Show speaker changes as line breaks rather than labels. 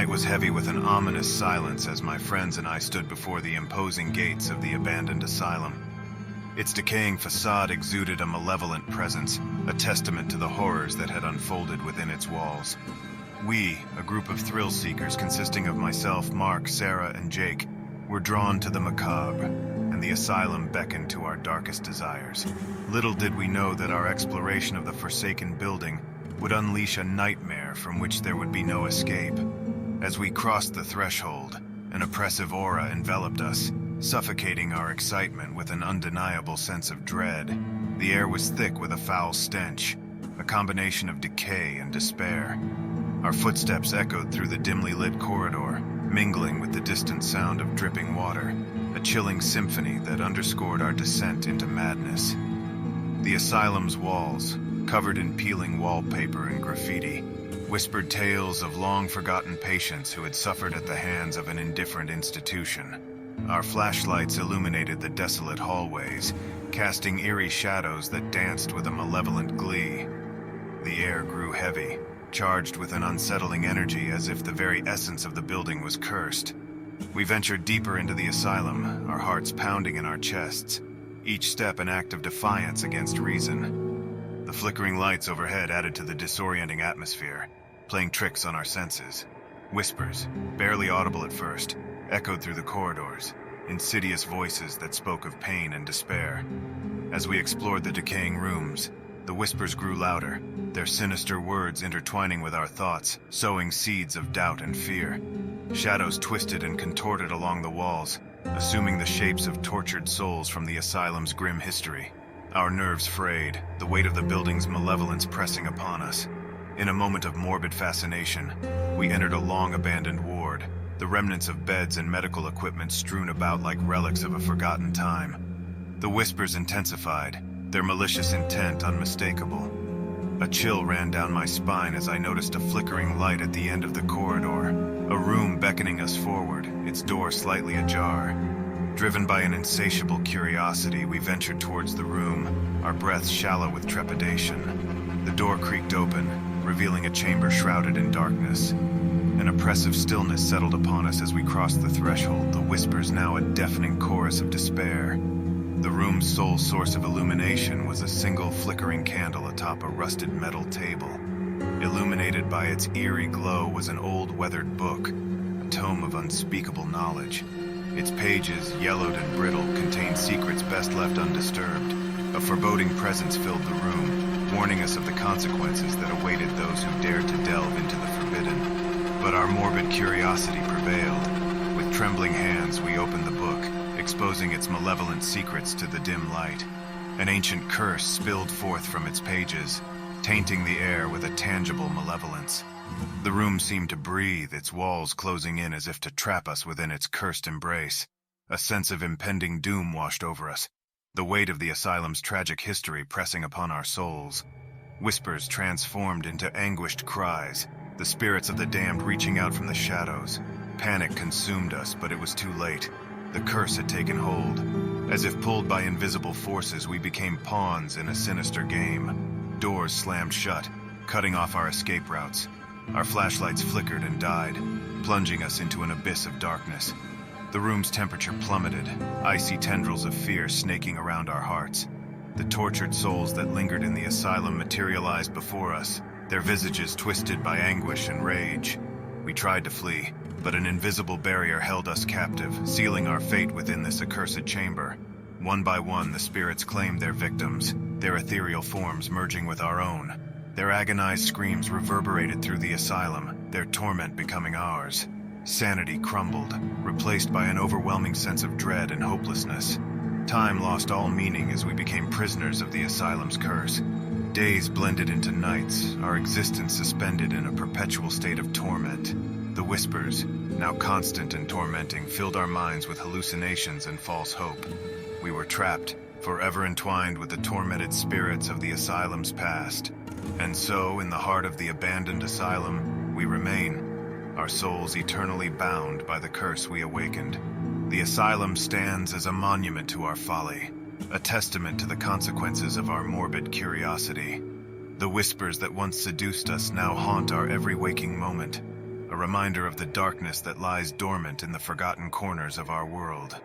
night was heavy with an ominous silence as my friends and I stood before the imposing gates of the abandoned asylum. Its decaying facade exuded a malevolent presence, a testament to the horrors that had unfolded within its walls. We, a group of thrill-seekers consisting of myself, Mark, Sarah, and Jake, were drawn to the macabre, and the asylum beckoned to our darkest desires. Little did we know that our exploration of the forsaken building would unleash a nightmare from which there would be no escape. As we crossed the threshold, an oppressive aura enveloped us, suffocating our excitement with an undeniable sense of dread. The air was thick with a foul stench, a combination of decay and despair. Our footsteps echoed through the dimly lit corridor, mingling with the distant sound of dripping water, a chilling symphony that underscored our descent into madness. The asylum's walls, covered in peeling wallpaper and graffiti, whispered tales of long-forgotten patients who had suffered at the hands of an indifferent institution. Our flashlights illuminated the desolate hallways, casting eerie shadows that danced with a malevolent glee. The air grew heavy, charged with an unsettling energy as if the very essence of the building was cursed. We ventured deeper into the asylum, our hearts pounding in our chests, each step an act of defiance against reason. The flickering lights overhead added to the disorienting atmosphere, playing tricks on our senses. Whispers, barely audible at first, echoed through the corridors, insidious voices that spoke of pain and despair. As we explored the decaying rooms, the whispers grew louder, their sinister words intertwining with our thoughts, sowing seeds of doubt and fear. Shadows twisted and contorted along the walls, assuming the shapes of tortured souls from the asylum's grim history. Our nerves frayed, the weight of the building's malevolence pressing upon us. In a moment of morbid fascination, we entered a long-abandoned ward, the remnants of beds and medical equipment strewn about like relics of a forgotten time. The whispers intensified, their malicious intent unmistakable. A chill ran down my spine as I noticed a flickering light at the end of the corridor, a room beckoning us forward, its door slightly ajar. Driven by an insatiable curiosity, we ventured towards the room, our breaths shallow with trepidation. The door creaked open, revealing a chamber shrouded in darkness. An oppressive stillness settled upon us as we crossed the threshold, the whispers now a deafening chorus of despair. The room's sole source of illumination was a single flickering candle atop a rusted metal table. Illuminated by its eerie glow was an old weathered book, a tome of unspeakable knowledge. Its pages, yellowed and brittle, contained secrets best left undisturbed. A foreboding presence filled the room, warning us of the consequences that awaited those who dared to delve into the forbidden. But our morbid curiosity prevailed. With trembling hands, we opened the book, exposing its malevolent secrets to the dim light. An ancient curse spilled forth from its pages, tainting the air with a tangible malevolence. The room seemed to breathe, its walls closing in as if to trap us within its cursed embrace. A sense of impending doom washed over us, the weight of the asylum's tragic history pressing upon our souls. Whispers transformed into anguished cries, the spirits of the damned reaching out from the shadows. Panic consumed us, but it was too late. The curse had taken hold. As if pulled by invisible forces, we became pawns in a sinister game. Doors slammed shut, cutting off our escape routes. Our flashlights flickered and died, plunging us into an abyss of darkness. The room's temperature plummeted, icy tendrils of fear snaking around our hearts. The tortured souls that lingered in the asylum materialized before us, their visages twisted by anguish and rage. We tried to flee, but an invisible barrier held us captive, sealing our fate within this accursed chamber. One by one, the spirits claimed their victims, their ethereal forms merging with our own. Their agonized screams reverberated through the asylum, their torment becoming ours. Sanity crumbled, replaced by an overwhelming sense of dread and hopelessness. Time lost all meaning as we became prisoners of the asylum's curse. Days blended into nights, our existence suspended in a perpetual state of torment. The whispers, now constant and tormenting, filled our minds with hallucinations and false hope. We were trapped, forever entwined with the tormented spirits of the asylum's past. And so, in the heart of the abandoned asylum, we remain, our souls eternally bound by the curse we awakened. The asylum stands as a monument to our folly, a testament to the consequences of our morbid curiosity. The whispers that once seduced us now haunt our every waking moment, a reminder of the darkness that lies dormant in the forgotten corners of our world.